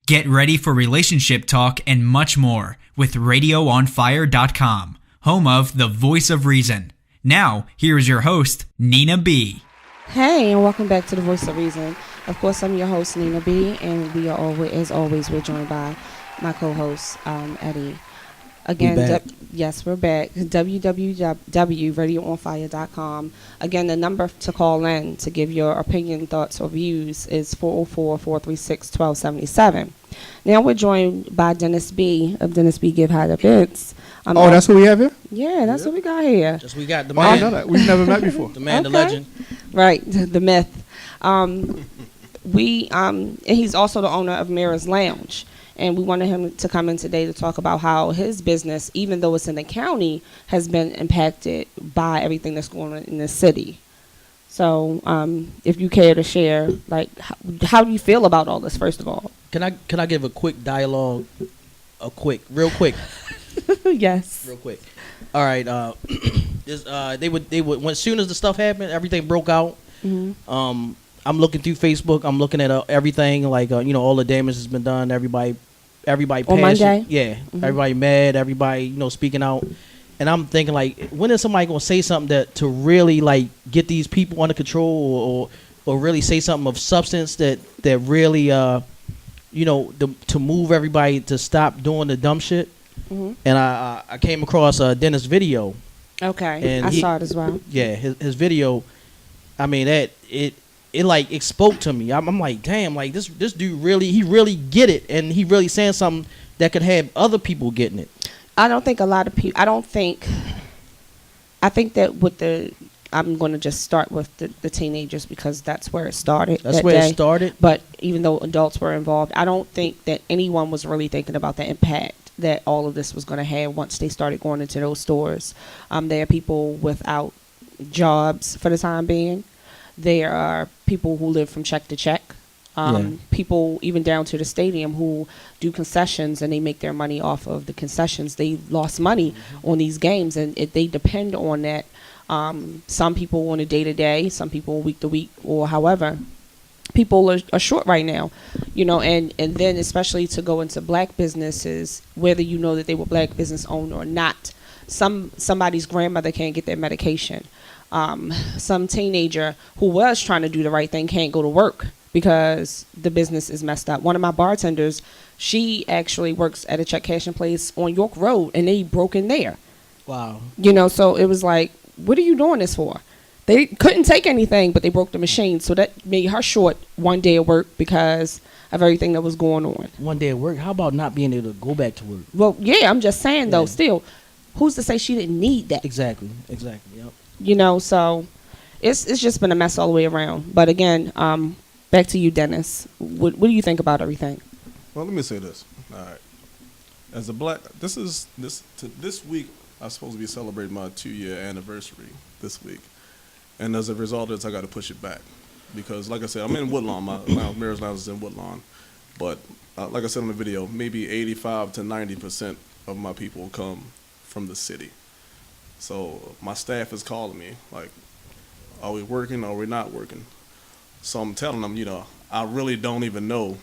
Get ready for relationship talk and much more with RadioOnFire.com, home of The Voice of Reason. Now, here is your host, Nina B. Hey, and welcome back to The Voice of Reason. Of course, I'm your host, Nina B, and we are always, as always, we're joined by my co-host, Eddie. Again, yes, we're back. www.radioonfire.com. Again, the number to call in to give your opinion, thoughts, or views is 404-436-1277. Now we're joined by Dennis B. of Dennis B. Give High Events. That's who we have here? Yeah, that's what we got here. Just we got the man. I know that. We've never met before. The man, the legend. Right, the myth. And he's also the owner of Mirror's Lounge. And we wanted him to come in today to talk about how his business, even though it's in the county, has been impacted by everything that's going on in the city. So if you care to share, like, how do you feel about all this, first of all? Can I give a quick dialogue? Real quick. Yes. Real quick. All right. They would when as soon as the stuff happened, everything broke out. Mm-hmm. I'm looking through Facebook. I'm looking at everything, like all the damage has been done. Everybody passed. On Monday? Yeah. Mm-hmm. Everybody mad. Everybody speaking out. And I'm thinking, like, when is somebody gonna say something that to really like get these people under control, or really say something of substance that really to move everybody to stop doing the dumb shit. Mm-hmm. And I came across Dennis' video. Okay, and I saw it as well. Yeah, his video. I mean, it spoke to me. I'm like, damn, like this dude really get it, and he really saying something that could have other people getting it. I don't think a lot of people. I think that I'm going to just start with the teenagers because that's where it started. It started. But even though adults were involved, I don't think that anyone was really thinking about the impact that all of this was going to have once they started going into those stores. There are people without jobs for the time being. There are people who live from check to check. People even down to the stadium who do concessions and they make their money off of the concessions. They lost money on these games and they depend on that. Some people on a day-to-day, some people week-to-week, or however. People are short right now, and then especially to go into black businesses, whether you know that they were black business owned or not. Somebody's grandmother can't get their medication. Some teenager who was trying to do the right thing can't go to work because the business is messed up. One of my bartenders, she actually works at a check cashing place on York Road, and they broke in there. Wow. So it was like, what are you doing this for? They couldn't take anything, but they broke the machine. So that made her short one day of work because of everything that was going on. One day of work? How about not being able to go back to work? Well, yeah, I'm just saying, though, still, who's to say she didn't need that? Exactly, yep. So it's just been a mess all the way around. But again, back to you, Dennis. What do you think about everything? Well, let me say this. All right. As a black, this week, I'm supposed to be celebrating my 2-year anniversary this week. And as a result of this, I got to push it back. Because, like I said, I'm in Woodlawn. My Mirror's Lounge is in Woodlawn. But, like I said in the video, maybe 85 to 90% of my people come from the city. So my staff is calling me, like, are we working or are we not working? So I'm telling them, I really don't even know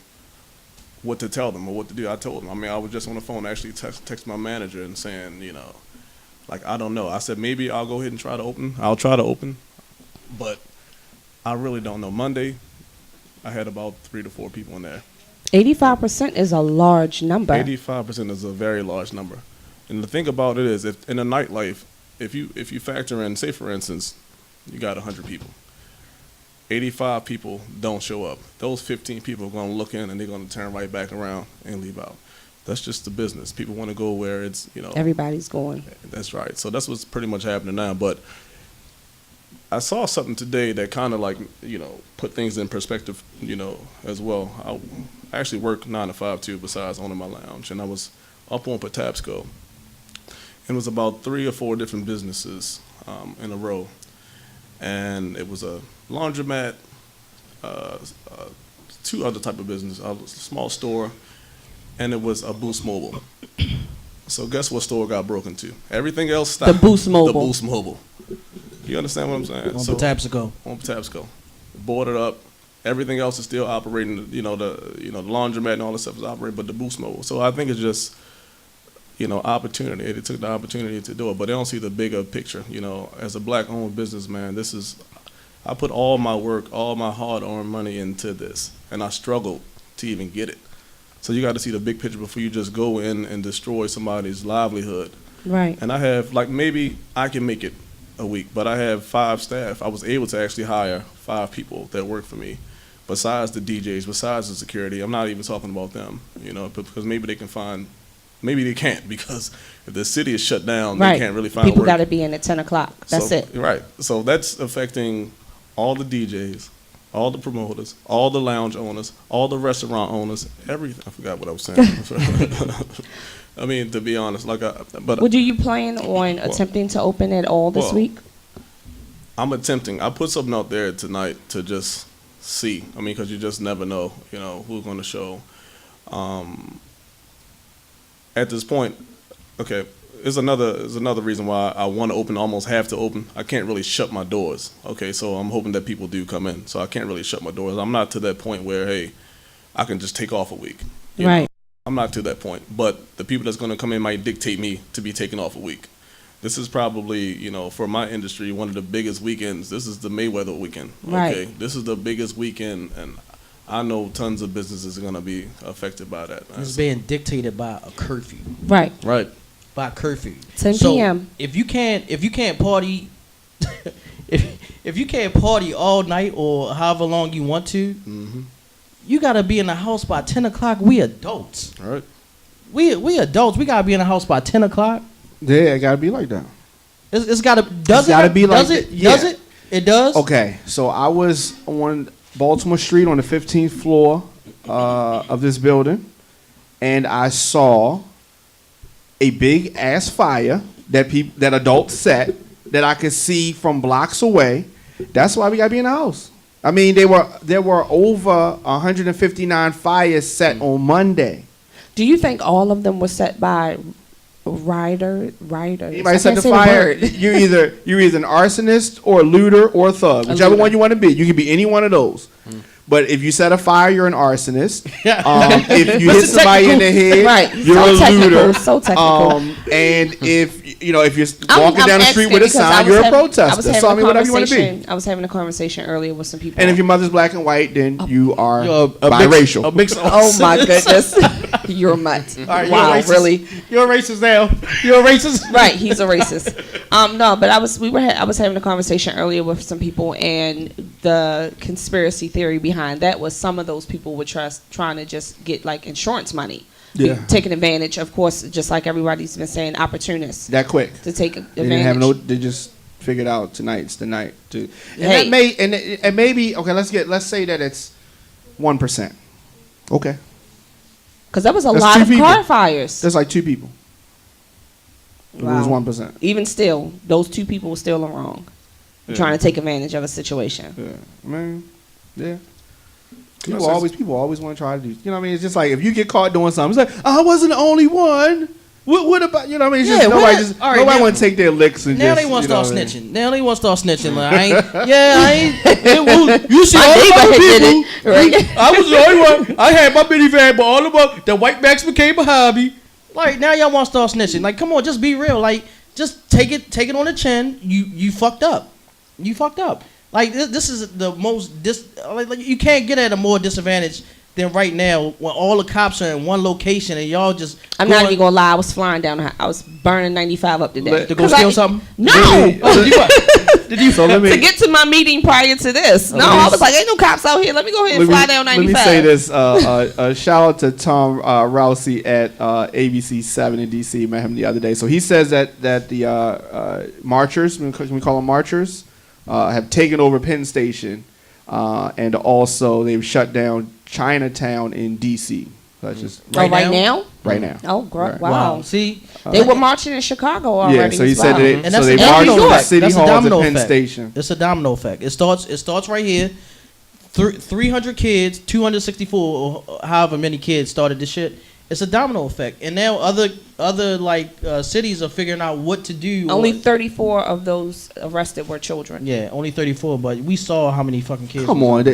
what to tell them or what to do. I told them, I was just on the phone actually text my manager and saying, like, I don't know. I said, maybe I'll go ahead and try to open. I'll try to open. But I really don't know. Monday, I had about 3 to 4 people in there. 85% is a large number. 85% is a very large number. And the thing about it is, if in a nightlife, if you factor in, say for instance, you got 100 people, 85 people don't show up. Those 15 people are going to look in and they're going to turn right back around and leave out. That's just the business. People want to go where it's, everybody's going. That's right. So that's what's pretty much happening now. But I saw something today that kind of like, put things in perspective, as well. I actually work 9 to 5 too, besides owning my lounge. And I was up on Patapsco. And it was about 3 or 4 different businesses in a row. And it was a laundromat, 2 other type of business, a small store, and it was a Boost Mobile. So guess what store got broken to? Everything else stopped. The Boost Mobile. The Boost Mobile. You understand what I'm saying? On Patapsco. On Patapsco. Boarded up, Everything else is still operating. The laundromat and all this stuff is operating, but the boost mobile. So I think it's just opportunity. They took the opportunity to do it, but they don't see the bigger picture. As a black-owned businessman, I put all my work, all my hard-earned money into this, and I struggled to even get it. So you got to see the big picture before you just go in and destroy somebody's livelihood. Right. And I have, maybe I can make it a week, but I have 5 staff. I was able to actually hire 5 people that work for me, besides the DJs, besides the security. I'm not even talking about them, because maybe they can find. Maybe they can't, because if the city is shut down, they can't really find people work. Got to be in at 10 o'clock. That's it. Right. So that's affecting all the DJs, all the promoters, all the lounge owners, all the restaurant owners, everything. I forgot what I was saying. I mean, to be honest, Well, do you plan on attempting to open at all this week? I'm attempting. I put something out there tonight to just see. I mean, because you just never know, who's going to show. At this point, okay, there's another reason why I want to open, almost have to open. I can't really shut my doors. Okay, so I'm hoping that people do come in. So I can't really shut my doors. I'm not to that point where, hey, I can just take off a week. Right. know? I'm not to that point. But the people that's going to come in might dictate me to be taken off a week. This is probably, for my industry, one of the biggest weekends. This is the Mayweather weekend. Okay, Right. This is the biggest weekend, and I know tons of businesses are going to be affected by that. It's being dictated by a curfew. Right. Right. By curfew. 10 p.m. So if you can't party, if you can't party all night or however long you want to, you gotta be in the house by 10 o'clock. We adults. All right. We adults. We gotta be in the house by 10 o'clock. Yeah, it gotta be like that. It's gotta. Does It's gotta it? be like does it? that, yeah. Does it? It does. Okay, so I was on Baltimore Street on the 15th floor of this building, and I saw a big ass fire that adults set that I could see from blocks away. That's why we gotta be in the house. I mean, there were over 159 fires set on Monday. Do you think all of them were set by riders? Anybody set the fire? You're either an arsonist or a looter or a thug, whichever one you want to be. You can be any one of those. But if you set a fire, you're an arsonist. If you hit somebody in the head, Right. you're a looter. So technical. And if you're walking down the street with a sign, you're a protester. So I mean, whatever you want to be. I was having a conversation earlier with some people. And if your mother's black and white, then you are You're a biracial. mix oh my goodness, you're a mutt. right, wow, you're a racist. really? You're a racist now. You're a racist. Right, he's a racist. No, but I was having a conversation earlier with some people, and the conspiracy theory behind that was some of those people were trying to just get like insurance money. Yeah. Taking advantage, of course, just like everybody's been saying, opportunists That quick. to take They advantage. didn't have they just figured out tonight's the night to. And Hey. that may and maybe okay. Let's say that it's 1%. Okay, Because there was a That's lot two of people. car fires. that's like 2 people. Wow. It was 1%. Even still, those 2 people were still wrong, Yeah. trying to take advantage of a situation. Yeah, man. Yeah. Can I People say always want to try to do. You know what I mean? It's just like if you get caught doing something, it's like I wasn't the only one. What about you know what I mean? It's Yeah, just all nobody right, want to take their licks and Now just, they want to you know start what I mean? snitching. Now they want to start snitching. Like, I ain't. You see My all the neighbor other had did people. it, right? I was the only one. I had my minivan, but all of the white backs became behind me. Like now y'all want to start snitching. Like come on, just be real. Like just take it on the chin. You fucked up. You fucked up. Like this is the most like you can't get at a more disadvantage than right now when all the cops are in one location and y'all just. I'm not even gonna lie. I was flying down. I was burning 95 up today. to go steal something. No. Did you? So let me To get to my meeting prior to this. No, I was like, ain't no cops out here. Let me go ahead and fly down 95. Let me say this. Shout out to Tom Rousey at ABC 7 in DC. Met him the other day. So he says that the marchers, we call them marchers, have taken over Penn Station, and also they've shut down Chinatown in DC. That's just Right now? right now. Oh, Right. wow. See, They were marching in Chicago already. Yeah, so he as said well. they, And so that's they a marched domino from the effect. city That's a hall to domino Penn effect. Station. it's a domino effect. It starts right here. 300 kids, 264, or however many kids started this shit, it's a domino effect, and now other like cities are figuring out what to do. Only 34 of those arrested were children. Yeah, only 34, but we saw how many fucking kids. Come on,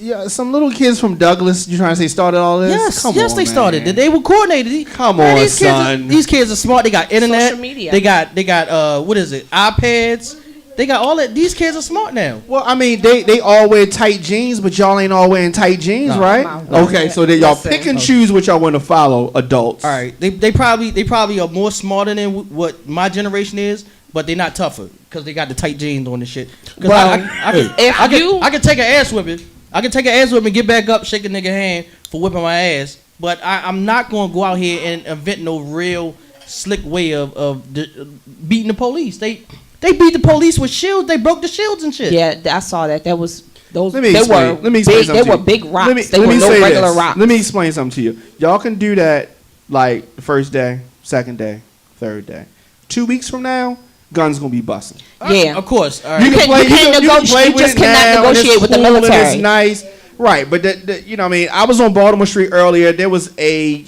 yeah, some little kids from Douglas. You trying to say started all this? Yes, Come yes, on, they man. started. They were coordinated. Come on, these son. These kids are smart. They got internet. Social media. They got what is it? iPads. They got all that. These kids are smart now. Well, I mean, they all wear tight jeans, but y'all ain't all wearing tight jeans, No. right? No. Okay, so y'all Listen. pick and choose what y'all want to follow, adults. All right, they probably are more smarter than what my generation is, but they're not tougher because they got the tight jeans on and shit. Well, I can take an ass whipping. I can take an ass whipping, get back up, shake a nigga hand for whipping my ass, but I'm not gonna go out here and invent no real slick way of beating the police. They beat the police with shields. They broke the shields and shit. Yeah, I saw that. That was those. Let me They explain. were Let me explain big. something They to were you. big rocks. Let me They were no say regular this. rocks. Let me explain something to you. Y'all can do that like the first day, second day, third day. 2 weeks from now, guns gonna be busting. Yeah. Of course. All right. You can't negotiate. You just cannot negotiate with the military. It's nice, right? But you know, what I mean, I was on Baltimore Street earlier. There was a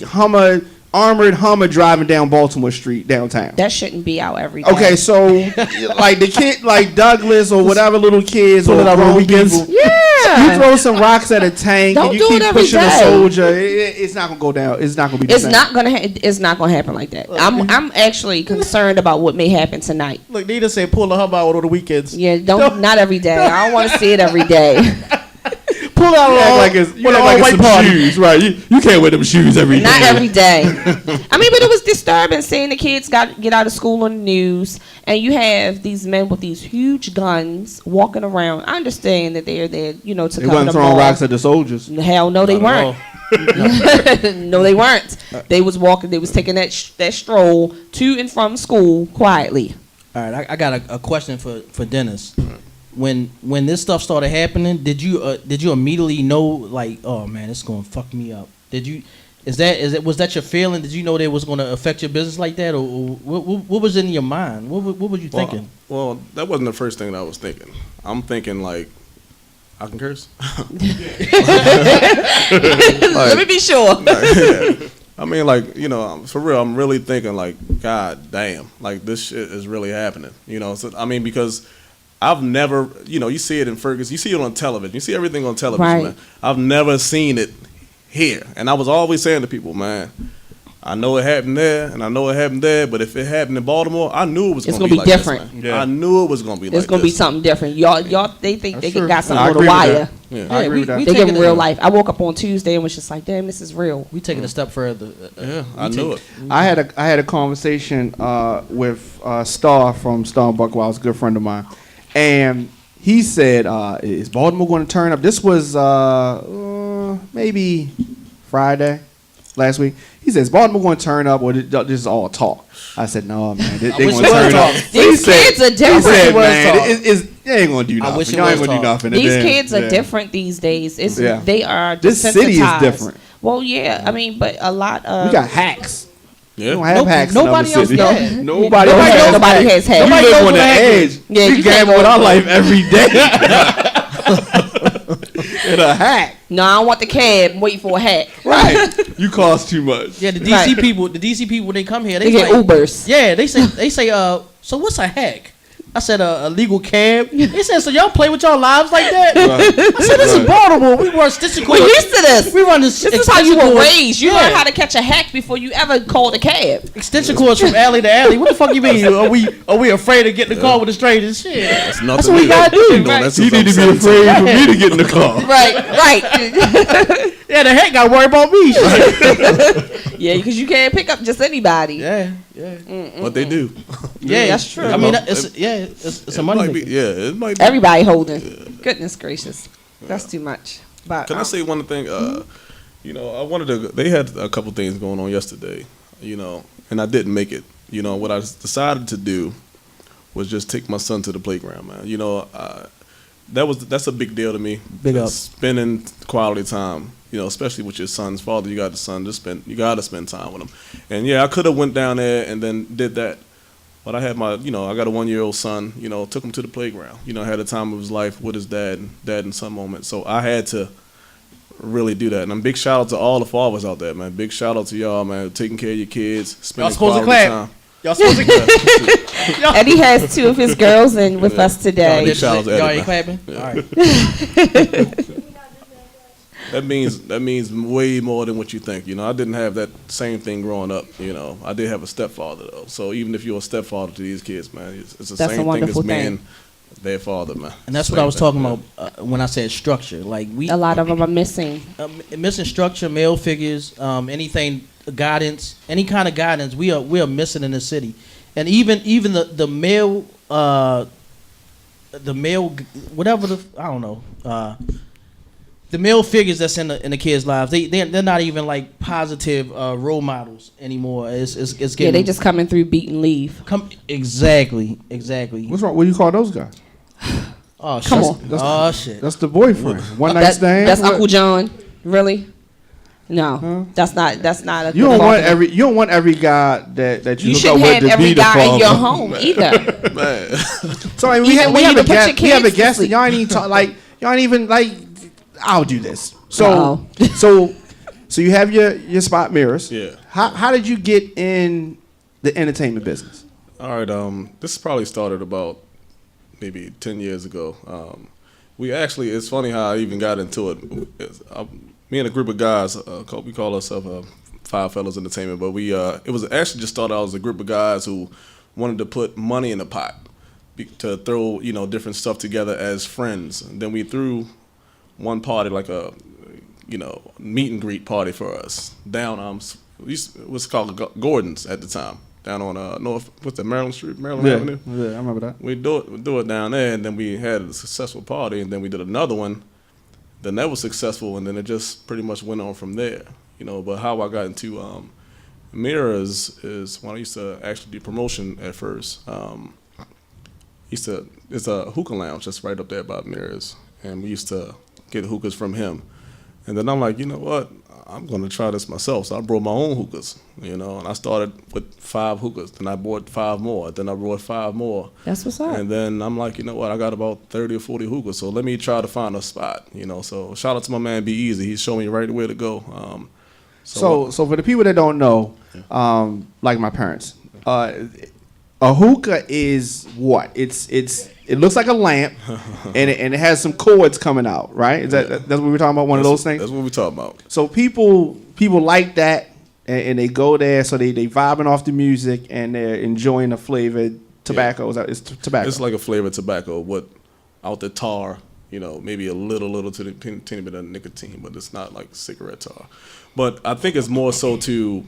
armored Hummer driving down Baltimore Street downtown. That shouldn't be out every day. Okay, so like the kid, like Douglas or whatever little kids Pull or it out on grown weekends. people, Yeah. you throw some rocks at a tank Don't and you do it keep every pushing a day. soldier. It's not gonna go down. It's not gonna be. The It's same. not gonna. It's not gonna happen like that. I'm actually concerned about what may happen tonight. Look, they just say pull the Hummer out on the weekends. Yeah, not every day. I don't want to see it every day. Pull out You act like it's, you act like it's some shoes, right? You can't wear them shoes every day. Not every day. I mean, but it was disturbing seeing the kids get out of school on the news, and you have these men with these huge guns walking around. I understand that they're there, to They cover wasn't the throwing ball. rocks at the soldiers. Hell no, they weren't. No, they weren't. They was walking. They was taking that stroll to and from school quietly. All right, I got a question for Dennis. When this stuff started happening, did you immediately know, like, oh man, it's gonna fuck me up? Was that your feeling? Did you know that it was gonna affect your business like that, or what was in your mind? What were you thinking? Well, that wasn't the first thing that I was thinking. I'm thinking like, I can curse. Let me be sure. Yeah. I mean, like, for real, I'm really thinking like, God damn, like this shit is really happening. So, I mean, because I've never, you see it in Ferguson, you see it on television, you see everything on television, Right. man. I've never seen it here. And I was always saying to people, man, I know it happened there and I know it happened there, but if it happened in Baltimore, I knew it was It's going to be gonna be like different. this, man. I knew it was going to be like this. It's gonna be something different. Y'all, they think That's they true. got something I on the agree with wire. that. Yeah. I agree with that. They give taking them real life. I woke up on Tuesday and was just like, damn, this is real. We taking a step further. Yeah, I knew it. I had a conversation with Star from Starbuck, who was a good friend of mine, and he said, "Is Baltimore going to turn up?" This was maybe Friday last week. He says, "Baltimore going to turn up, or this is all talk?" I said, "No, man, they wish going to it was turn talk. up." These kids are He different. said, was "Man, talk. they ain't going to do I nothing. wish it Y'all ain't was going to do talk. nothing." These And then- kids are yeah. different these days. Yeah. They are This city is desensitized. different. Well, yeah, I mean, but a lot of We got hacks. We don't Yeah. have hacks nobody in else other does. cities. Yeah. Nobody Nobody has nobody hacks. has hacks. We Nobody live knows on the what hack edge. Yeah, we you can't gamble with go- our life every day. In a hack. No, I don't want the cab. I'm waiting for a hack. Right. You cost too much. Yeah, the DC Right. people, when they come here, They get like, Ubers. Yeah, they say, so what's a hack? I said a legal cab. They said, so y'all play with y'all lives like that? Right. I said, this is Baltimore. We run stitching We're used to this. We run this. This is how you were raised. You Yeah. learn how to catch a hack before you ever called a cab. Extension cords from alley to alley. What the fuck you mean? Are we afraid to get in the car with a stranger? Shit. That's nothing That's what we new. gotta do. You know, Right. that's You since need to I'm be 17. afraid for me to get in the car. Right. Yeah, the heck got to worry about me. Yeah, because you can't pick up just anybody. Yeah. But they do. Yeah, that's true. I mean, it's a money maker. It might be. Everybody holding. Goodness gracious. That's too much. But Can I say one thing? I wanted to. They had a couple things going on yesterday, and I didn't make it. What I decided to do was just take my son to the playground, man. That's a big deal to me. Big up. Spending quality time, especially with your son's father. You got the son you got to spend time with him. And yeah, I could have went down there and then did that. But I had I got a 1-year-old son, took him to the playground. Had a time of his life with his dad and son moment. So I had to really do that. And a big shout out to all the fathers out there, man. Big shout out to y'all, man, taking care of your kids, spending supposed to quality clap. time. Y'all supposed to clap. Eddie has 2 of his girls in with us today. Big shout out to Y'all Eddie, ain't man. clapping? All right. That means way more than what you think. You know, I didn't have that same thing growing up. You know, I did have a stepfather though. So even if you're a stepfather to these kids, man, it's the That's a same thing as wonderful being thing. their father, man. And that's Same what I was thing, talking about when I said structure. Like A lot of them are missing. missing structure, male figures, anything guidance, any kind of guidance. We are missing in the city, and even the male whatever I don't know. The male figures that's in the kids' lives, they're not even like positive role models anymore. It's getting, Yeah, they just coming through, beat and leave. Exactly. What's wrong? What do you call those guys? Oh shit! Come on. Shit! That's the boyfriend. One night stand. That's Uncle John. Really? No, that's not a. You good don't want every guy that you You hook shouldn't up with have to be every the guy in father. your home either. man. So I mean, we Even when have you a put your guest. We have a kids to guest. And sleep. y'all ain't even talk like y'all ain't even like. I'll do this. So Uh-oh. so you have your spot mirrors. Yeah. How did you get in the entertainment business? All right. This probably started about maybe 10 years ago. We actually, it's funny how I even got into it. Me and a group of guys, we call ourselves Five Fellas Entertainment, but it was actually just started out as a group of guys who wanted to put money in the pot to throw, different stuff together as friends. And then we threw one party, like a, meet and greet party for us down, it was called Gordon's at the time, down on North, what's that, Maryland Street, Maryland Avenue? Yeah, I remember that. We do it down there, and then we had a successful party, and then we did another one. Then that was successful, and then it just pretty much went on from there. But how I got into mirrors is when I used to actually do promotion at first. It's a hookah lounge just right up there by mirrors, and we used to get hookahs from him. And then I'm like, you know what? I'm going to try this myself. So I brought my own hookahs, and I started with 5 hookahs. Then I bought 5 more. Then I brought 5 more. That's what's up. And then I'm like, you know what? I got about 30 or 40 hookahs. So let me try to find a spot, So shout out to my man, Be Easy. He showed me right where to go. So for the people that don't know, like my parents, a hookah is what? It looks like a lamp, and it has some cords coming out, right? That's what we're talking about? One of those things? That's what we're talking about. So people like that, and they go there, so they vibing off the music, and they're enjoying the flavored tobacco. Yeah. It's tobacco. It's like a flavored tobacco without the tar, maybe a little to the teeny bit of nicotine, but it's not like cigarette tar. But I think it's more so to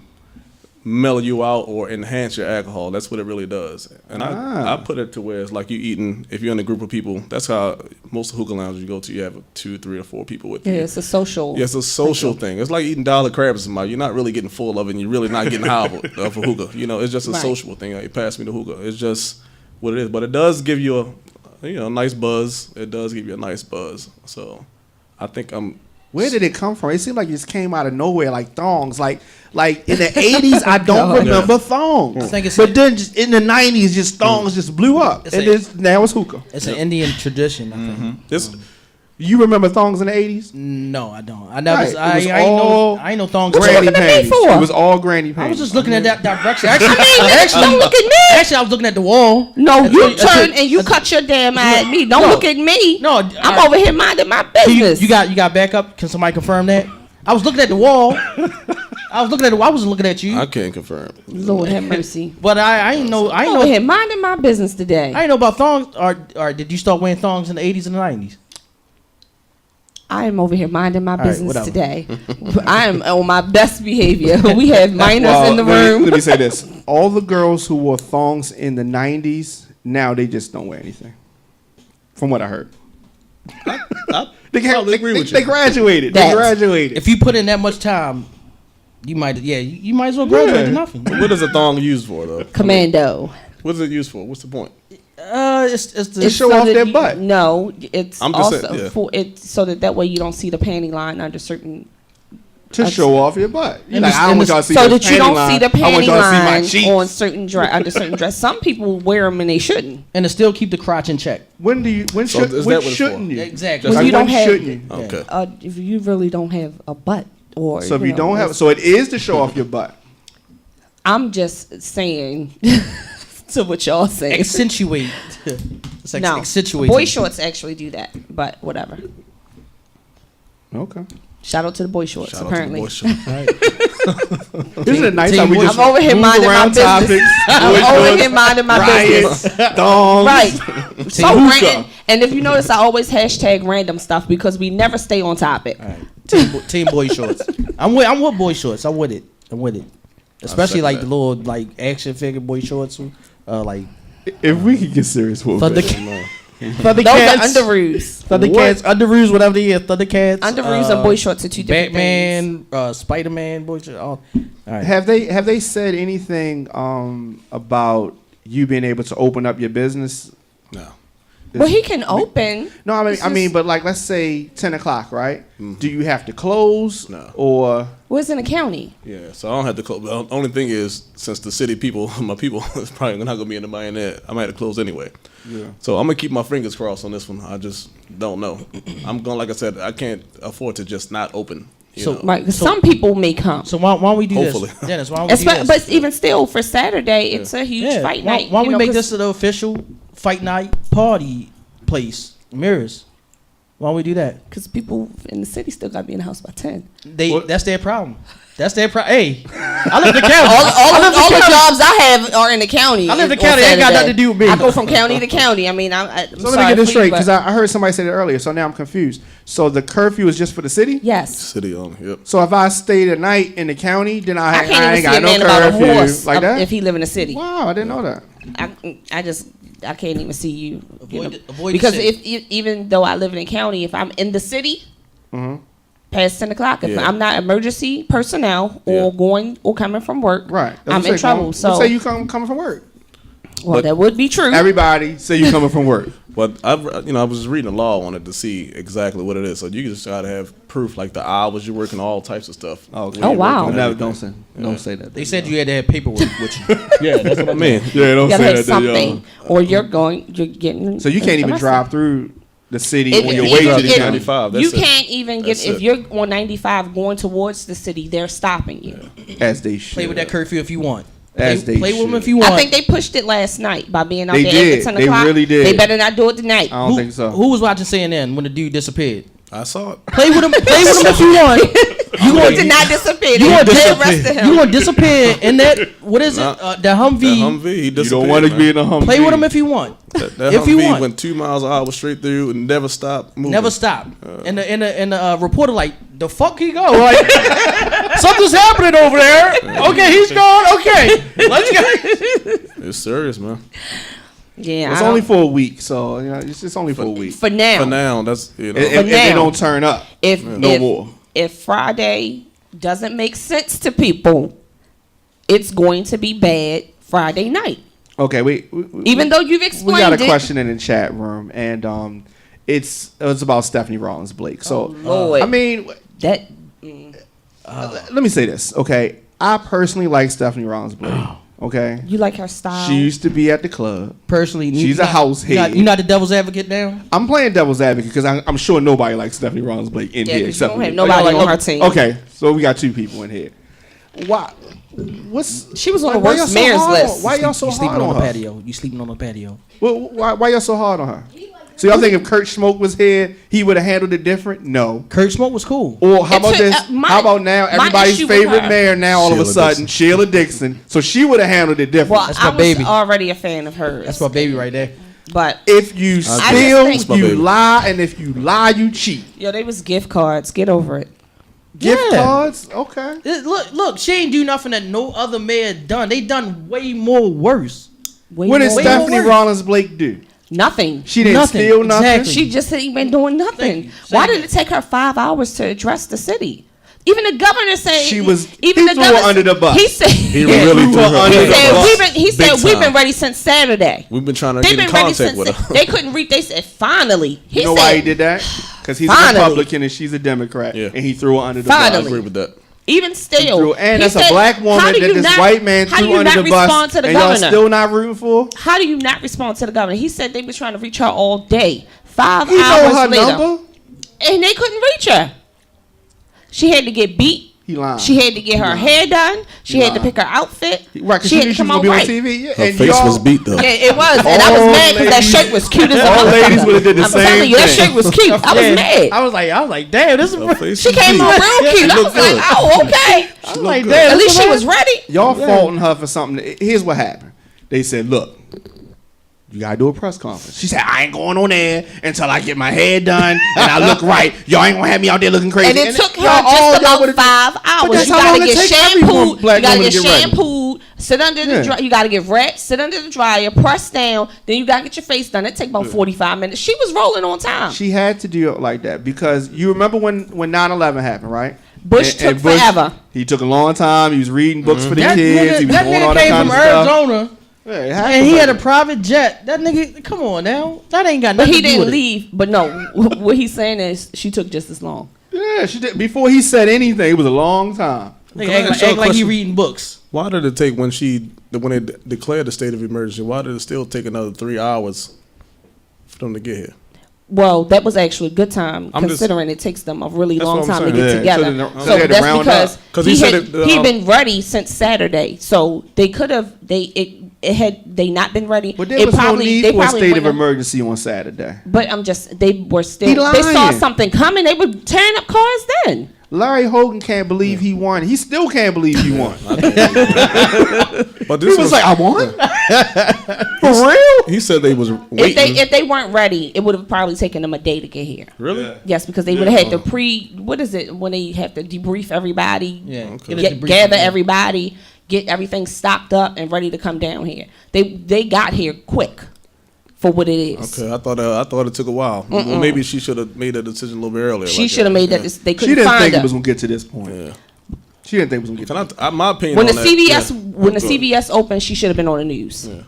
mellow you out or enhance your alcohol. That's what it really does. And I put it to where it's like you eating, if you're in a group of people, that's how most hookah lounges you go to, you have 2, 3, or 4 people with you. Yeah, it's a social. Yeah, it's a social thing. It's like eating dollar crabs with somebody. You're not really getting full of it, and you're really not getting high of a hookah. It's just a Right. social thing. Like, pass me the hookah. It's just what it is. But it does give you a nice buzz. It does give you a nice buzz. So I think Where did it come from? It seemed like it just came out of nowhere, like thongs. Like in the 80s, I don't remember thongs. I think it's but then just in the 90s, just thongs just blew up. Now it's hookah. It's an Indian tradition, I think. this. You remember thongs in the 80s? No, I don't. I never. Right. I It was ain't all know. I ain't know thongs. Granny looking at me panties. for? It was all granny panties. I was just looking at that direction. Actually, Don't look at me. actually, I was looking at the wall. No, you Until- turn and you cut your damn eye at me. Don't No. look at me. No, I'm over here minding my business. You got backup? Can somebody confirm that? I was looking at the wall. I wasn't looking at you. I can't confirm. Lord have mercy. But I ain't know. I ain't I'm over here know. minding my business today. I ain't know about thongs. Or did you start wearing thongs in the 80s and the 90s? I am over here minding my right, business whatever. today. I am on my best behavior. We have minors in the room. Let me say this. All the girls who wore thongs in the 90s, now they just don't wear anything. From what I heard. They agree with you. They graduated. That. They graduated. If you put in that much time, you might. Yeah, you might as well graduate to nothing. What is a thong used for, though? Commando. What is it used for? What's the point? It's the show so off that their butt. No, it's I'm just also saying, yeah. for it so that way you don't see the panty line under certain to show off your butt. You're And like, the- I don't and want the- y'all to see So this that you don't see the I want panty y'all to see my line cheeks. on certain under certain dress. Some people wear them and they shouldn't. And to still keep the crotch in check. When is that when what it's shouldn't for? you? Exactly. When Like, you don't when have- shouldn't you? Okay. If you really don't have a butt, or So if you know, don't have, so it is to show off your butt. I'm just saying to what y'all saying. Accentuate. It's like No, accentuate. boy shorts actually do that, but whatever. Okay. Shout out to the boy shorts. Shout out apparently, to the boy short. Isn't it nice Team how we Wood- just I'm over here move minding my around business. topics? I'm Boy over shorts, here minding my business. riots, thongs. Right. So hookah. random. And if you notice, I always hashtag random stuff because we never stay on topic. All right. Team boy shorts. I'm with boy shorts. I'm with it. Especially second like that. the little like action figure boy shorts. Like If we could get serious, we'll Thunder- bet. Those are Thundercats. underoos. Thundercats, Underoos, whatever they is. Thundercats. Underoos and boy shorts are two different things. Batman, Spider-Man, boy shorts. All right. Have they said anything about you being able to open up your business? No. Well, he can open. No, I It's mean, just- but like, let's say 10 o'clock, right? Do you have to close? No. Or Where's in the county? Yeah, so I don't have to close. The only thing is, since the city people, my people, is probably not gonna be in the marionette, I might have to close anyway. Yeah. So I'm gonna keep my fingers crossed on this one. I just don't know. I'm going, like I said, I can't afford to just not open. You So- know? Right, 'cause So- some people may come. So why don't we do Hopefully. this, Dennis? Why don't we do this? But even still, for Saturday, it's a huge fight night. Why don't you we know, make 'cause- this the official fight night party place? Mirrors. Why don't we do that? Because people in the city still got to be in the house by 10. That's their problem. That's their problem. Hey, I live in the county. All the jobs I have are in the county. I live in the on county. It ain't got Saturday. nothing to do with me. I go from county to county. I mean, I'm so sorry let me get this for you, straight but- because I heard somebody say that earlier. So now I'm confused. So the curfew is just for the city? Yes. City only. Yep. So if I stayed a night in the county, then I I can't even ain't see got a no man about a curfew horse like that. if he live in the city. Wow, I didn't know that. I can't even see you. Avoid the because city. even though I live in the county, if I'm in the city, past 10 o'clock, if Yeah. I'm not emergency personnel or Yeah. going or coming from work, Right. I'm in trouble. So, let's say you coming from work. well, that would be true. Everybody say you coming from work. But I was reading the law on it to see exactly what it is. So you just gotta have proof, like the hours you're working, all types of stuff. Okay. When you're wow. working, No, everything. don't say that. They said you had to have paperwork with you. Yeah, that's what I mean. Yeah, don't You gotta say have that. to y'all. something, or you're getting. So you can't even arrested. drive through the city If- on your if way you to the get- county. 95, You that's it. can't even get That's if it. you're on 95 going towards the city. They're stopping you. As they should. Play with that curfew if you want. As they Play with them should. if you want. I think they pushed it last night by being out They there did. after 10 They o'clock. really did. They better not do it tonight. I don't think so. Who was watching CNN when the dude disappeared? I saw it. Play with him. Play with him if you want. You He want did not disappear. You want They arrested him. You want disappear in that? What is it? Nah. The Humvee. The Humvee, he You disappeared, don't want to man. be in a Humvee. Play with him if you want. That if you Humvee want. went 2 miles an hour straight through and never stopped moving. Never stop. And the reporter like, the fuck he go? Like, something's happening over there. Okay, he's gone. Okay, let's go. It's serious, man. Yeah, It's I only don't- for a week, so it's just only for a week. for now. For now, that's If they now. don't turn up, If no more. if Friday doesn't make sense to people, it's going to be bad Friday night. Okay, Even though you've we explained got a it. question in the chat room, and it's about Stephanie Rawlings Blake. So Lord. I mean, That let me say this, okay? I personally like Stephanie Rawlings Blake. Okay, you like her style. she used to be at the club. Personally, She's a house head. You not the devil's advocate now. I'm playing devil's advocate because I'm sure nobody likes Stephanie Rawlings Blake in Yeah, here 'cause you except don't me. have nobody Like, on her team. Okay, so we got 2 people in here. Why? What's She was on the why worst y'all so mayor's hard list. on- Why y'all so You sleeping hard on on the her? patio. You sleeping on the patio. Well, why y'all so hard on her? So y'all think if Kurt Smoke was here, he would have handled it different? No. Kurt Smoke was cool. Or how It about took- this? my- How about now my everybody's issue with favorite her- mayor now all of a Sheila sudden Sheila Dixon. So she would have handled it different. Well, That's I my was baby. already a fan of hers. That's my baby right there. But if you just steal, think- my you baby. lie, and if you lie, you cheat. yo, they was gift cards. Get over it. Gift Yeah. cards, okay. Look, she ain't do nothing that no other mayor done. They done way more worse. Way What did more- Stephanie worse. Rawlings Blake do? Nothing. She didn't Nothing, steal nothing. exactly. She just ain't been doing Thank nothing. you. Why Thank did it take her 5 hours to address the city? Even the governor said She was- Even he the threw her governor under the bus. He said He Yeah, really threw threw her her under under the the said bus. he said Big we've been time. ready since Saturday. We've been trying to They've get in been ready since contact with her. they couldn't reach. They said finally. You know why he did that? Because he's a Finally. Republican and she's a Democrat, Yeah. and he threw her under the I Finally. bus. agree with that. Even still, And he that's a said, black woman how do that you this not- white man how do threw you under not the bus, respond to the and y'all governor? still not rooting for? How do you not respond to the governor? He said they were trying to reach her all day. 5 He know hours her later, number. and they couldn't reach her. She had to get beat. He lying. She had to get her hair done. She had to lying. pick her outfit. Right, because She she had knew to she was come gonna out be on right. TV. Yeah, Her and face y'all, was beat though. Yeah, it was, and I was All mad because that ladies- shirt was cute as a all motherfucker. ladies would've did the I'm same telling you, that thing. shirt was cute. I was mad. I was like, damn, this is. Her face She was came beat. on real cute. I was looked good. like, oh, okay. I was like, good. damn. At this least is she what was ready. Y'all faulting her for something. Here's what happened. They said, look, you gotta do a press conference. She said, I ain't going on there until I get my hair done and I look right. Y'all ain't gonna have me out there looking crazy. And it took her y'all all- just y'all about would've- 5 hours. that's You how gotta long it get take every shampooed. black You gotta woman get to get ready. shampooed. Sit under the Yeah. dryer. You gotta get wrapped. Sit under the dryer. Press down. Then you gotta get your face done. It take about 45 minutes. She was rolling on time. She had to do it like that because you remember when 9/11 happened, right? Bush took Bush, forever. He took a long time. He was reading books for the That kids. He nigga, was that doing all nigga that came kind from of stuff. Arizona, Yeah, it happened and he like had a that. private jet. That nigga, come on now, that ain't got But nothing he to do didn't with it. leave. But no, what he's saying is she took just as long. Yeah, she did. Before he said anything, it was a long time. Nigga Can I act ask y'all like a he question? reading books. Why did it take when they declared the state of emergency? Why did it still take another 3 hours for them to get here? Well, that was actually a good time I'm just- considering it takes them a really That's long what I'm time to saying. get Yeah, together. so So, they had to that's round because up. 'Cause he said it, he'd been ready since Saturday. So they could have had they not been ready. But there it was no need they for a probably state of wouldn't have- emergency on Saturday. But I'm just they were He still they saw lying. something coming. They were tearing up cars then. Larry Hogan can't believe he won. He still can't believe he won. But He this was like, I won? For real? he said they was If waiting. they weren't ready, it would have probably taken them a day to get here. Really? Yes, because they would have had to what is it when they have to debrief everybody? Yeah, Okay. get a debrief Gather from him. everybody, get everything stocked up and ready to come down here. They got here quick for what it is. Okay, I thought it took a while. Well, maybe she should have made that decision a little bit earlier. She like should have made that. Yeah. They She couldn't didn't find think her. it was going to get to this point. Yeah. She didn't think it was going to get Can my opinion When on the that, CVS yeah. when the Go ahead. CVS opened, she should have been on the news. Yeah.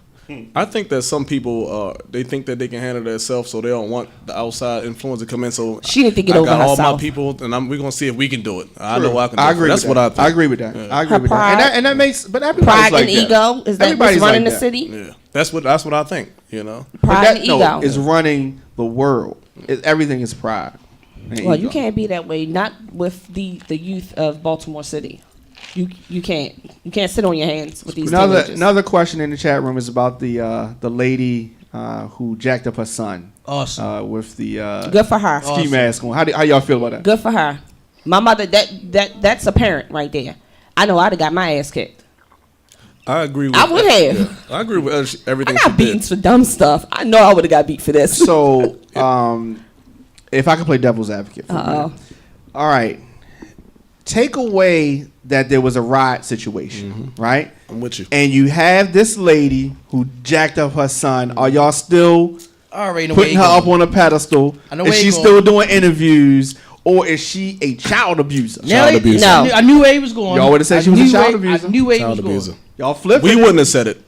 I think that some people they think that they can handle themselves, so they don't want the outside influence to come in. So She need to get I over got all herself. my people, and we're gonna see if we can do it. I know I can. Do I it. agree That's with what that. I think. I agree with that. Yeah. I agree Her with pride- that. And that makes, but everybody's Pride like and that. ego is that what's Everybody's running like the that. city? Yeah, that's what I think. You know. But Pride that, and no, ego. is running the world. Everything is pride. and Well, ego. you can't be that way. Not with the youth of Baltimore City. You can't sit on your hands with these teenagers. Another question in the chat room is about the lady who jacked up her son Awesome. with the Good for her. ski Awesome. mask on. How y'all feel about that? Good for her. My mother, that's a parent right there. I know I'd have got my ass kicked. I agree with I would have. Yeah, I agree with I everything she got beaten did. for dumb stuff. I know I would have got beat for this. So, if I could play devil's advocate for a minute. All right. Take away that there was a riot situation, right? I'm with you. And you have this lady who jacked up her son. Are y'all still I already know where putting he her going. up on a pedestal? I know Is where he she going. still doing interviews? Or is she a child abuser? Now Child he- abuser. No. I knew where he was going. Y'all would've said I she was a knew child where- abuser? I knew where he Child was going. abuser. Y'all flipping We it. wouldn't have said it.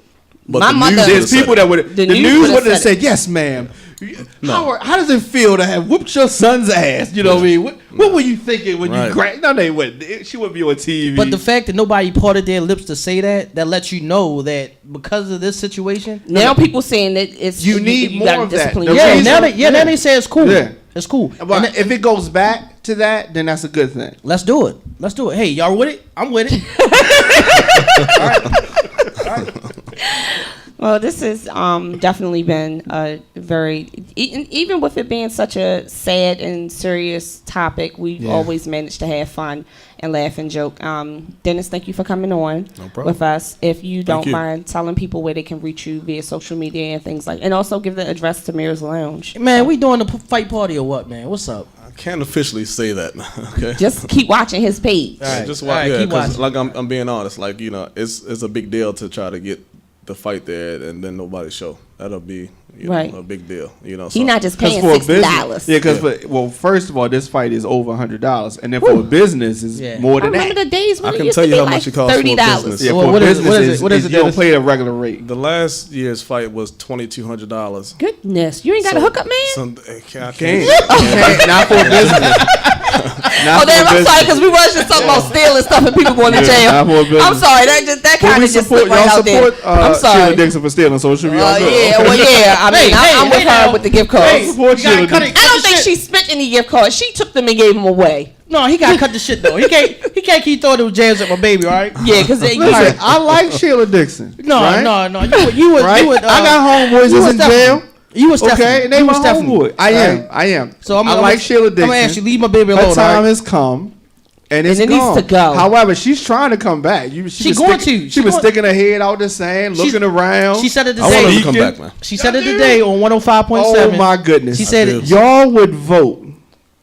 But My the mother- news There's would've said people it. that would. The The news news would've would have said said, "Yes, ma'am." How does it feel to have whooped your son's ass? You know what I mean? What were you thinking when you Right. grabbed? No, they wouldn't. She wouldn't be on TV. But the fact that nobody parted their lips to say that lets you know that because of this situation. Now people saying that it's You need more gotta of that. discipline The your Yeah, reason- children. now they say it's cool. Yeah. It's cool. But And if it goes back to that, then that's a good thing. let's do it. Let's do it. Hey, y'all with it? I'm with it. Well, this has definitely been a very, even with it being such a sad and serious topic, we've always managed to have fun and laugh and joke. Dennis, thank you for coming on No problem. with us. If you don't you. mind telling people where they can reach you via social media and things like, and also give the address to Mirror's Lounge. Man, we doing the fight party or what, man? What's up? I can't officially say that. Okay. Just keep watching his page. All right. Just All right, yeah, keep 'cause watching. like I'm being honest. Like it's a big deal to try to get the fight there and then nobody show. That'll be Right. a big deal. He not just paying for a $60. business, yeah, because well, first of all, this fight is over $100, and then for a business is more I than remember that. the days when I it can used tell to you be how like much it costs for a $30. business. Yeah, Well, for what is it? businesses, What is it, you don't Dennis? pay a regular rate. The last year's fight was $2,200. Goodness, you ain't got a hookup, man. I Can't. Not for a business. Oh, damn! I'm sorry because we was just talking about stealing stuff and people going to jail. not for a business. I'm sorry. That kind of just slipped right y'all out there. I'm support sorry. Sheila Dixon for stealing, so it should be all good. Yeah, well, yeah. I mean, I'm with her with the gift cards. Hey, Support you gotta Sheila cut Dixon. it- I don't think she spent any gift cards. She took them and gave them away. No, he gotta cut the shit though. He can't keep throwing those jams at my baby. All right. Yeah, because you Listen, I like Sheila Dixon. No, right? no. You would. Right? You would. I got homeboys you that's was in Stephanie. jail. You was Stephanie. Okay, and they You my was Stephanie. homeboy. I am. So I like Sheila Dixon. I'm gonna ask you, leave my baby Her alone. time all right? has come, and it's it needs gone. to go. However, she's trying to come back. She She was going sticking- to. She She was going- sticking her head out the sand, looking around. She said it I want her today. to come back, man. She said it today on 105.7. Oh my goodness! She said do. y'all would vote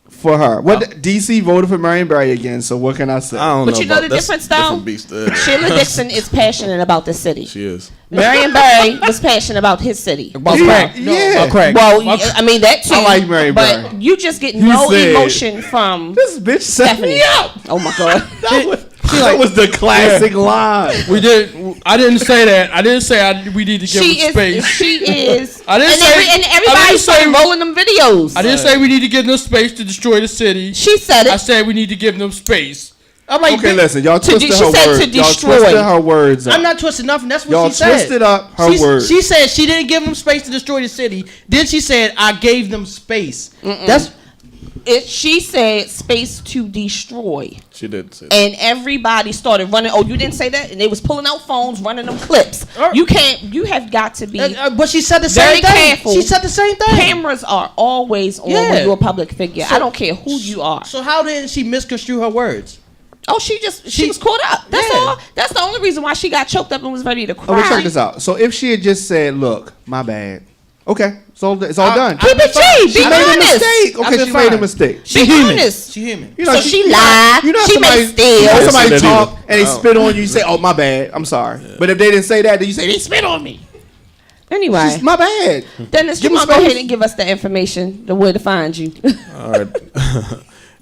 for her. DC voted for Marion Barry again. So what can I say? I don't But know. you know about- the that's difference, different though? beast. Sheila Dixon is passionate about the city. She is. Marion Barry was passionate about his city. About Yeah, crack. yeah. About crack. Well, About- I mean that too. I like Marion but Barry. you just get You no said- emotion from This bitch set Stephanie. me up. Oh my god. That was the classic line. We did. I didn't say that. I didn't say we need to give She them space. is. She is. I didn't and say- and I everybody didn't started say- rolling them videos. I didn't say we need to give them space to destroy the city. She said I it. said we need to give them space. I'm like, Okay, bitch, listen, y'all To twisted de- her she said words. to Y'all destroy. twisted her words up. I'm not twisting nothing. That's what Y'all she said. twisted up her words. She said she didn't give them space to destroy the city. Then she said I gave them space. That's She said space to destroy. She did say that. And everybody started running. Oh, you didn't say that? And they was pulling out phones, running them clips. You can't. You have got to be. but she said the Very same thing. careful. She said the same thing. Cameras are always on Yeah. when you're a public figure. So- I don't care who you are. So how did she misconstrue her words? Oh, she was caught up. That's Yeah. all. That's the only reason why she got choked up and was ready to cry. Okay, check this out. So if she had just said, "Look, my bad," okay, so it's all done. Keep it G. She Be made a honest. mistake. I've Okay, been she made a fine. mistake. Be honest. She human. You know, So she lied. She made steals. You know, I didn't somebody say that talk either. and they spit on you. You say, "Oh, my bad. I'm sorry." But if they didn't say that, then you say, "They spit on me." Anyway, It's my bad. Dennis, you Give me want to go space. ahead and give us the information, the way to find you. All right.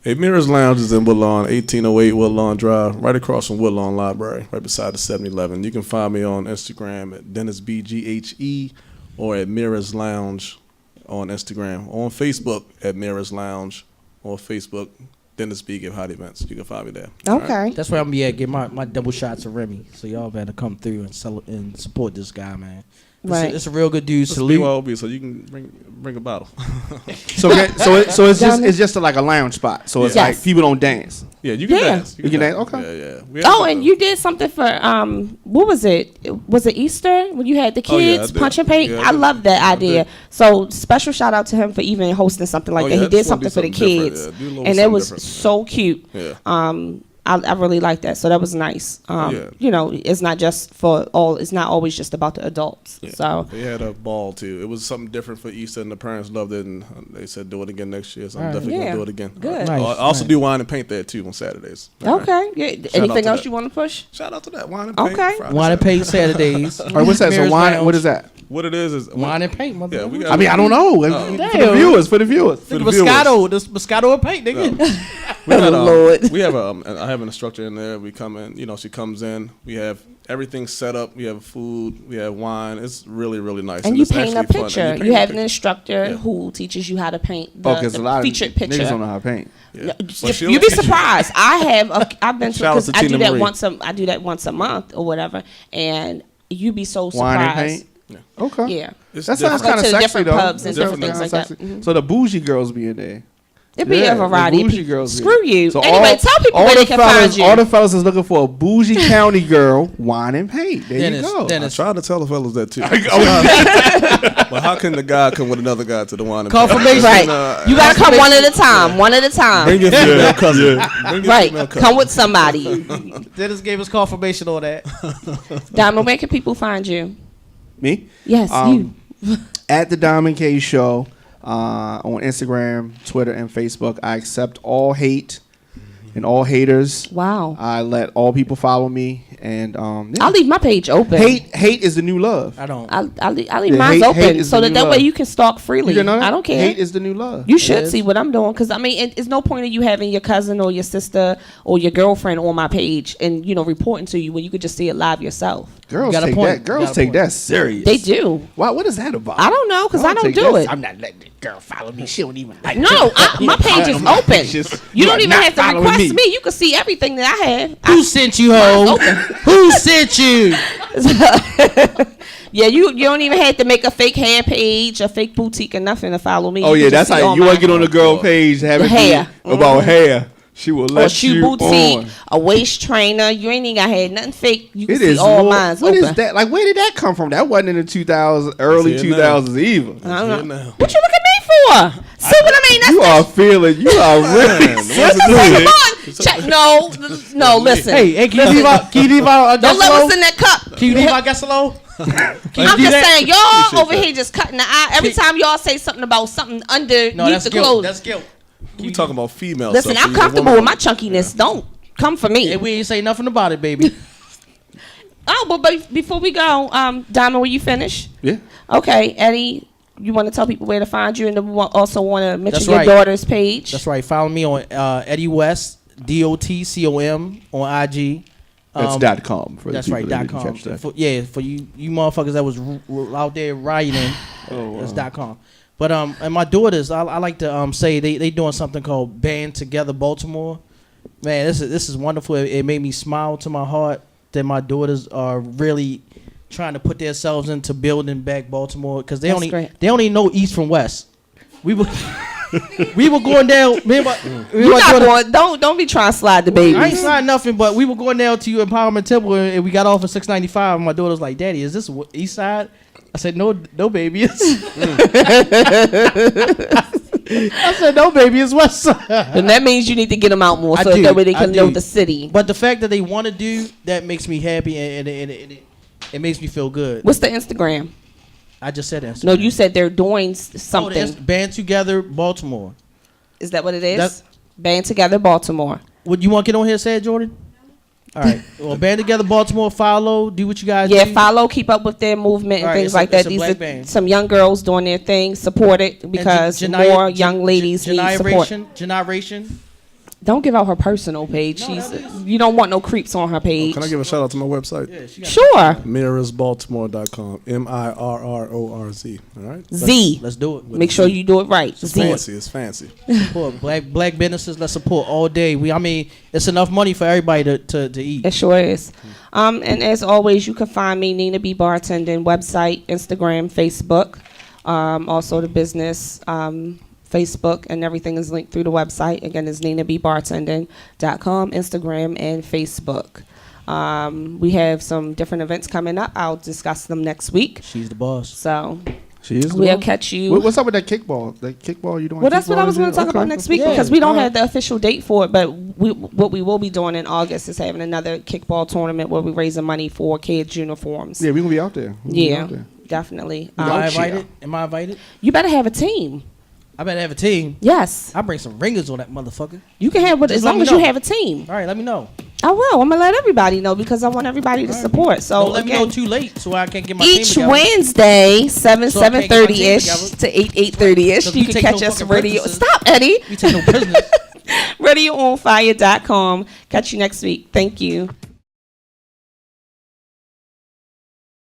Hey, Mirrors Lounge is in Woodlawn, 1808 Woodlawn Drive, right across from Woodlawn Library, right beside the 7-Eleven. You can find me on Instagram at DennisBGHE or at Mirrors Lounge on Instagram. On Facebook at Mirrors Lounge or Facebook, Dennis B. Give Hot Events. You can find me there. All right? Okay. That's where I'm gonna be at. Get my double shots of Remy. So y'all better come through and support this guy, man. Right. It's a real good dude. It's Salute. BYOB, so you can bring a bottle. So it's just like a lounge spot. So it's Yes. like people don't dance. Yeah, you can Yeah. dance. You can dance? Okay. Yeah. Oh, and you did something for what was it? Was it Easter when you had the Oh, yeah, I kids did. punch and paint? Yeah, I I did. love that I idea. did. So special shout out to him for even hosting something like Oh, that. yeah, He I did just wanna something do for the something different. kids, Yeah, do a little and it something was different. so cute. Yeah. I really like that. So that was nice. Yeah. You know, it's not just for all. It's not always just about the adults. Yeah. So They had a ball too. It was something different for Easter, and the parents loved it, and they said do it again next year. So I'm All right. definitely Yeah. gonna do it again. Good. I Nice, also nice. do wine and paint there too on Saturdays. All right. okay. Yeah. out Anything to else that. you want to push? Shout out to that wine and paint. Okay. Friday, Wine and Saturday. paint Saturdays. All right, what's that? So Mirrors wine. Lounge. What is that? What it is Wine and paint, mother. Yeah, we got. I mean, I don't know. For the Damn. viewers. For the viewers. For the Moscato, this Moscato and paint, nigga. We got, Lord. We have I have an instructor in there. We come in. You know, she comes in. We have everything set up. We have food. We have wine. It's really, really nice. And you it's paint a actually fun. picture. And You paint a have an picture. instructor Yeah. who teaches you how to paint Oh, because a lot of featured picture. niggas don't know how to paint. Yeah. You'd she'll be teach you. surprised. I've been to Shout out because to I do Tina that Marie. I do that once a month or whatever, and you'd be so Wine and surprised. paint. Okay. Yeah, It's That sounds different. Go kind of to sexy different though. pubs and different things like that. Sexy. Mhm. So the bougie girls be in there. it'd be Yeah, a variety. the of bougie people. girls. Screw you. So Anyway, tell people where they can find you. All the fellas is looking for a bougie county girl, wine and paint. There Dennis, you go. I Dennis. try to tell the fellas that too. But how can the guy come with another guy to the wine and Confirmation. Right, paint? you gotta come one at a time. One at a time. Bring your female cousin. Bring your Right, female cousin. come with somebody. Dennis gave us confirmation on that. Diamond, where can people find you? Me? Yes, you. At the Diamond K Show on Instagram, Twitter, and Facebook. I accept all hate. And all haters, Wow. I let all people follow me. And I'll leave my page open. hate is the new love. I don't. I'll leave Yeah, mine hate open is so the that new way love. you can stalk freely. You didn't know that? I don't care. Hate is the new love. You should is. see what I'm doing, because I mean, it's no point of you having your cousin or your sister or your girlfriend on my page and reporting to you when you could just see it live yourself. Girls got a take point. that. Girls Got a take point. that serious. They do. Why? What is that about? I don't know, because I don't take do that- it. I'm not letting the girl follow me. She don't even like. No, my page is open. Just- You you don't are even not have to following request me. me. You can see everything that I have. Who sent you, ho? Who sent you? Yeah, you don't even have to make a fake hair page, a fake boutique, or nothing to follow me. Oh You yeah, can just that's see how all you want to mine. get on the girl page. Have The it hair. be about hair. She will Or let shoe you boutique, on. a waist trainer. You ain't even got had nothing fake. You can It see is all more, mine's what open. is that? Like, where did that come from? That wasn't in the 2000s, early It's here 2000s either. I don't know. Here now. What you look at me for? See what I mean? That's You are feeling. You are really. Man, sensitive. Check. No, listen. Hey, can you leave out? Can you leave out? Don't let us in that cup. Can you leave out Gassalo? I'm just saying, y'all over here just cutting the eye. Every time y'all say something about something underneath No, that's the guilt. clothes. That's guilt. We talking about female Listen, stuff. I'm comfortable with my chunkiness. Don't come for me. And we ain't say nothing about it, baby. Oh, but before we go, Diamond, will you finish? Yeah. Okay, Eddie, you want to tell people where to find you, and then we also want to mention That's your right. daughter's page. That's right. Follow me on Eddie West, DOTCOM on IG. That's .com. For the That's people right. that .com. didn't catch that. For you motherfuckers that was out there rioting. That's .com. But and my daughters, I like to say they doing something called Band Together Baltimore. Man, this is wonderful. It made me smile to my heart that my daughters are really trying to put themselves into building back Baltimore, because That's great. they only know east from west. We were we were going down. You're not going. Don't be trying to slide the baby. I ain't signed nothing, but we were going down to Empowerment Temple, and we got off at 695. And my daughter was like, "Daddy, is this east side?" I said, No, baby. I said, "No, baby, it's west side." And that means you need to get them out more, I so do, that way they I can know do. the city. But the fact that they want to do that makes me happy, and it makes me feel good. What's the Instagram? I just said Instagram. No, you said they're doing Oh, something. Band Together Baltimore. Is that what it is? That's- Band Together Baltimore. Would you want to get on here and say it, Jordan? All right. Well, Band Together Baltimore, follow, do what you guys Yeah, do. follow, keep up with their movement and All right, things it's a- like that. it's a These black are band. some young girls doing their thing. Support it, because more young ladies need support. Generation. Don't give out her personal page. You don't want no creeps on her page. Can I give a shout out to my website? Yeah, she got Sure. Mirrorsbaltimore.com. MIRRORZ. All right. Z. Let's do it. Make sure you do it right. It's Z. fancy. It's fancy. Support black businesses. Let's support all day. I mean, it's enough money for everybody to eat. It sure is. And as always, you can find me, Nina B. Bartending, website, Instagram, Facebook. Also the business, Facebook, and everything is linked through the website. Again, it's NinaBBartending.com, Instagram, and Facebook. We have some different events coming up. I'll discuss them next week. She's the boss. So She is. we'll catch you. What's up with that kickball? That kickball you doing? Well, that's what I was going to talk Okay. about next week, Yeah. because we don't All have the official date for it. But what we will be doing in August is having another kickball tournament where we're raising money for kids' uniforms. Yeah, we gonna be out there. Yeah, definitely. Am I cheer. invited? Am I invited? You better have a team. I better have a team. Yes, I bring some ringers on that motherfucker. you can have, but Just as let long me as you know. have a team. All right, let me know. I will. I'm gonna let everybody know, because I want everybody to support. So Don't let me know again, too late so I can't get my team each together. Wednesday, So I can't get my team 7:30 ish together. to 8:30 ish, So you we can take catch no us fucking radio. prisoners. Stop, Eddie. We take no prisoners. RadioOnFire.com. Catch you next week. Thank you.